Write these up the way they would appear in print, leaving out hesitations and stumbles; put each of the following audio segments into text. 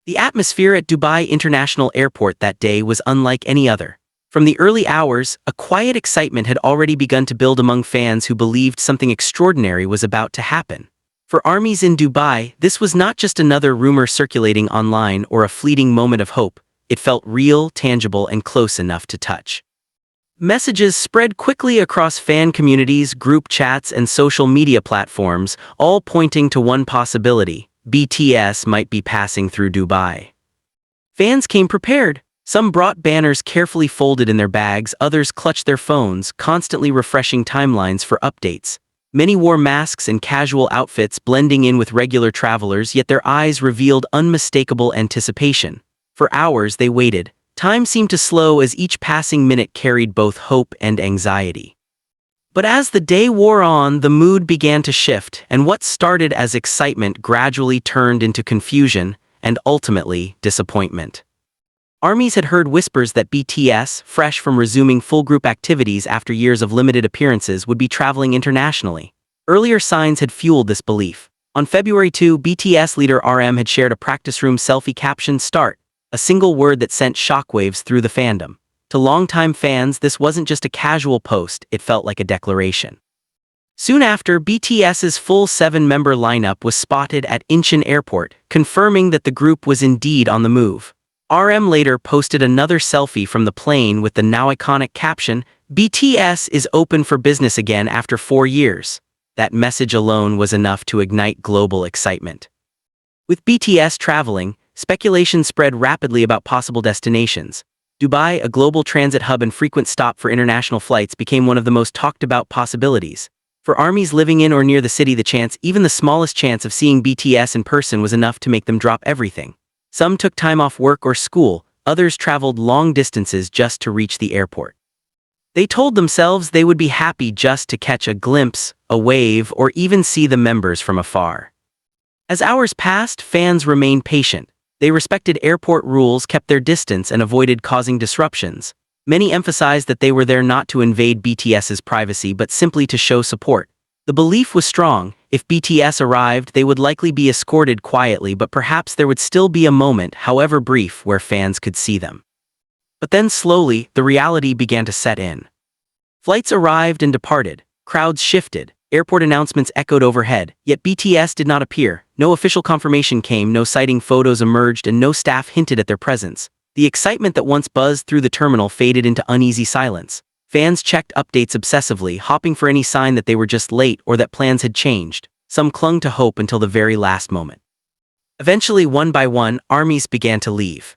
The atmosphere at Dubai International Airport that day was unlike any other. From the early hours, a quiet excitement had already begun to build among fans who believed something extraordinary was about to happen. For armies in Dubai, this was not just another rumor circulating online or a fleeting moment of hope. It felt real, tangible, and close enough to touch. Messages spread quickly across fan communities, group chats, and social media platforms, all pointing to one possibility: BTS might be passing through Dubai. Fans came prepared. Some brought banners carefully folded in their bags, others clutched their phones, constantly refreshing timelines for updates. Many wore masks and casual outfits, blending in with regular travelers, yet their eyes revealed unmistakable anticipation. For hours they waited. Time seemed to slow as each passing minute carried both hope and anxiety. But as the day wore on, the mood began to shift, and what started as excitement gradually turned into confusion and ultimately disappointment. Armies had heard whispers that BTS, fresh from resuming full group activities after years of limited appearances, would be traveling internationally. Earlier signs had fueled this belief. On February 2, BTS leader RM had shared a practice room selfie captioned "Start," a single word that sent shockwaves through the fandom. To longtime fans, this wasn't just a casual post, it felt like a declaration. Soon after, BTS's full 7-member lineup was spotted at Incheon Airport, confirming that the group was indeed on the move. RM later posted another selfie from the plane with the now iconic caption, "BTS is open for business again after 4 years." That message alone was enough to ignite global excitement. With BTS traveling, speculation spread rapidly about possible destinations. Dubai, a global transit hub and frequent stop for international flights, became one of the most talked about possibilities. For armies living in or near the city, even the smallest chance of seeing BTS in person was enough to make them drop everything. Some took time off work or school, others traveled long distances just to reach the airport. They told themselves they would be happy just to catch a glimpse, a wave, or even see the members from afar. As hours passed, fans remained patient. They respected airport rules, kept their distance, and avoided causing disruptions. Many emphasized that they were there not to invade BTS's privacy but simply to show support. The belief was strong: if BTS arrived, they would likely be escorted quietly, but perhaps there would still be a moment, however brief, where fans could see them. But then slowly, the reality began to set in. Flights arrived and departed, crowds shifted, airport announcements echoed overhead, yet BTS did not appear. No official confirmation came, no sighting photos emerged, and no staff hinted at their presence. The excitement that once buzzed through the terminal faded into uneasy silence. Fans checked updates obsessively, hoping for any sign that they were just late or that plans had changed. Some clung to hope until the very last moment. Eventually, one by one, armies began to leave.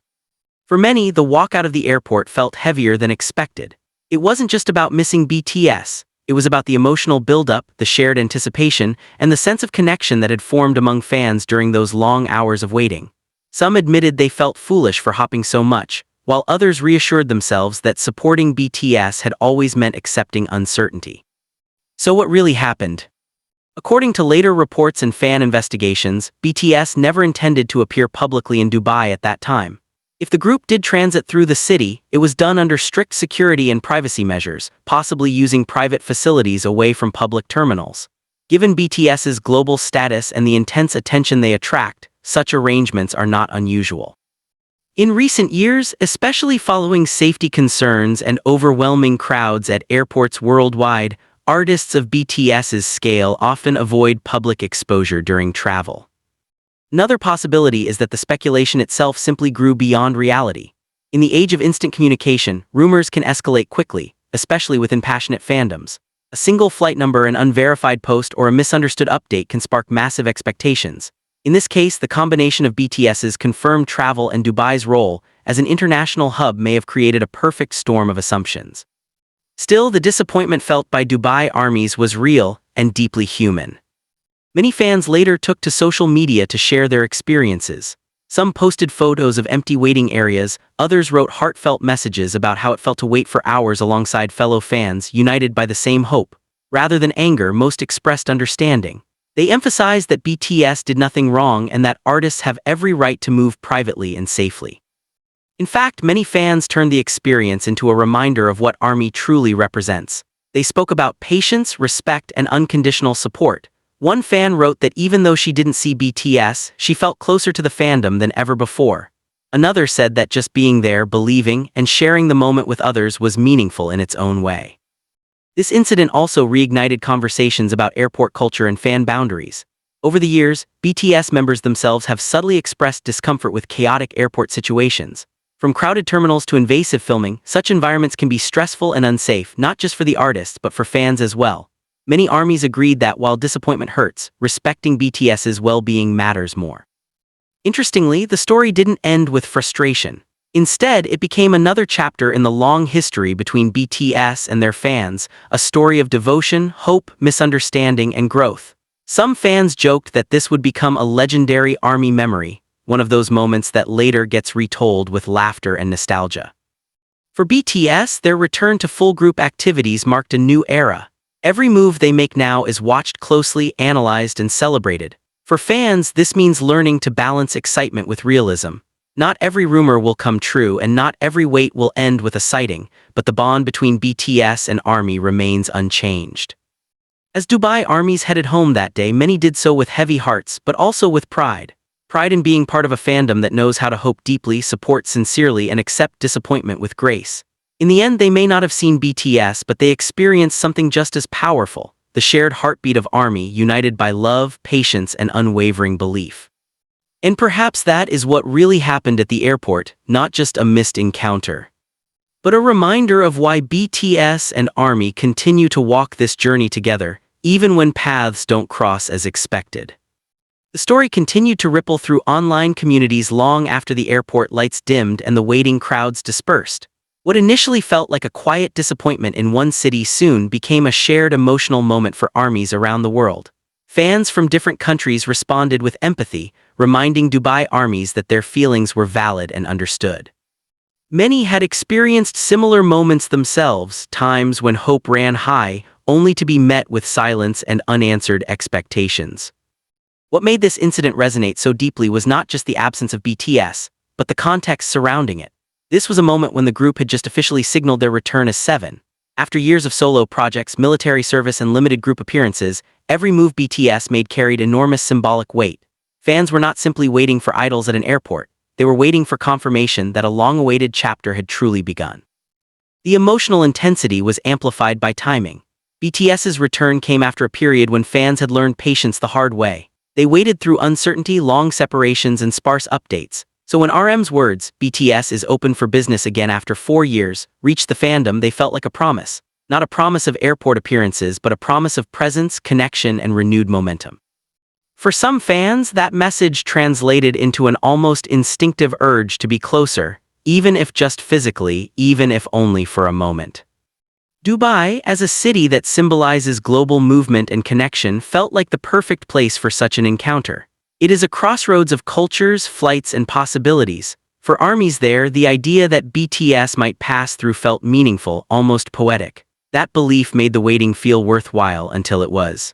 For many, the walk out of the airport felt heavier than expected. It wasn't just about missing BTS. It was about the emotional buildup, the shared anticipation, and the sense of connection that had formed among fans during those long hours of waiting. Some admitted they felt foolish for hopping so much, while others reassured themselves that supporting BTS had always meant accepting uncertainty. So what really happened? According to later reports and fan investigations, BTS never intended to appear publicly in Dubai at that time. If the group did transit through the city, it was done under strict security and privacy measures, possibly using private facilities away from public terminals. Given BTS's global status and the intense attention they attract, such arrangements are not unusual. In recent years, especially following safety concerns and overwhelming crowds at airports worldwide, artists of BTS's scale often avoid public exposure during travel. Another possibility is that the speculation itself simply grew beyond reality. In the age of instant communication, rumors can escalate quickly, especially within passionate fandoms. A single flight number, an unverified post, or a misunderstood update can spark massive expectations. In this case, the combination of BTS's confirmed travel and Dubai's role as an international hub may have created a perfect storm of assumptions. Still, the disappointment felt by Dubai armies was real and deeply human. Many fans later took to social media to share their experiences. Some posted photos of empty waiting areas, others wrote heartfelt messages about how it felt to wait for hours alongside fellow fans united by the same hope. Rather than anger, most expressed understanding. They emphasized that BTS did nothing wrong and that artists have every right to move privately and safely. In fact, many fans turned the experience into a reminder of what ARMY truly represents. They spoke about patience, respect, and unconditional support, One fan wrote that even though she didn't see BTS, she felt closer to the fandom than ever before. Another said that just being there, believing, and sharing the moment with others was meaningful in its own way. This incident also reignited conversations about airport culture and fan boundaries. Over the years, BTS members themselves have subtly expressed discomfort with chaotic airport situations. From crowded terminals to invasive filming, such environments can be stressful and unsafe, not just for the artists but for fans as well. Many armies agreed that while disappointment hurts, respecting BTS's well-being matters more. Interestingly, the story didn't end with frustration. Instead, it became another chapter in the long history between BTS and their fans, a story of devotion, hope, misunderstanding, and growth. Some fans joked that this would become a legendary ARMY memory, one of those moments that later gets retold with laughter and nostalgia. For BTS, their return to full group activities marked a new era. Every move they make now is watched closely, analyzed, and celebrated. For fans, this means learning to balance excitement with realism. Not every rumor will come true, and not every wait will end with a sighting, but the bond between BTS and ARMY remains unchanged. As Dubai ARMYs headed home that day, many did so with heavy hearts, but also with pride. Pride in being part of a fandom that knows how to hope deeply, support sincerely, and accept disappointment with grace. In the end, they may not have seen BTS, but they experienced something just as powerful, the shared heartbeat of ARMY, united by love, patience, and unwavering belief. And perhaps that is what really happened at the airport, not just a missed encounter, but a reminder of why BTS and ARMY continue to walk this journey together, even when paths don't cross as expected. The story continued to ripple through online communities long after the airport lights dimmed and the waiting crowds dispersed. What initially felt like a quiet disappointment in one city soon became a shared emotional moment for armies around the world. Fans from different countries responded with empathy, reminding Dubai armies that their feelings were valid and understood. Many had experienced similar moments themselves, times when hope ran high, only to be met with silence and unanswered expectations. What made this incident resonate so deeply was not just the absence of BTS, but the context surrounding it. This was a moment when the group had just officially signaled their return as Seven. After years of solo projects, military service, and limited group appearances, every move BTS made carried enormous symbolic weight. Fans were not simply waiting for idols at an airport, they were waiting for confirmation that a long-awaited chapter had truly begun. The emotional intensity was amplified by timing. BTS's return came after a period when fans had learned patience the hard way. They waited through uncertainty, long separations, and sparse updates. So when RM's words, "BTS is open for business again after 4 years," reached the fandom, they felt like a promise. Not a promise of airport appearances, but a promise of presence, connection, and renewed momentum. For some fans, that message translated into an almost instinctive urge to be closer, even if just physically, even if only for a moment. Dubai, as a city that symbolizes global movement and connection, felt like the perfect place for such an encounter. It is a crossroads of cultures, flights, and possibilities. For armies there, the idea that BTS might pass through felt meaningful, almost poetic. That belief made the waiting feel worthwhile until it was.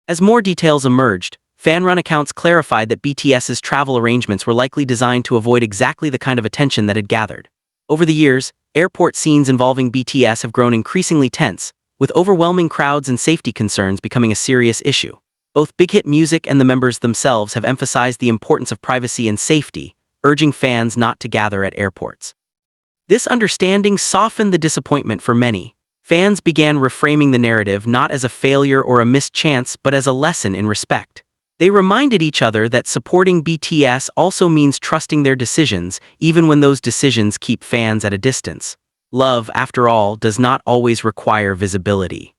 As more details emerged, fan-run accounts clarified that BTS's travel arrangements were likely designed to avoid exactly the kind of attention that had gathered. Over the years, airport scenes involving BTS have grown increasingly tense, with overwhelming crowds and safety concerns becoming a serious issue. Both Big Hit Music and the members themselves have emphasized the importance of privacy and safety, urging fans not to gather at airports. This understanding softened the disappointment for many. Fans began reframing the narrative not as a failure or a missed chance, but as a lesson in respect. They reminded each other that supporting BTS also means trusting their decisions, even when those decisions keep fans at a distance. Love, after all, does not always require visibility.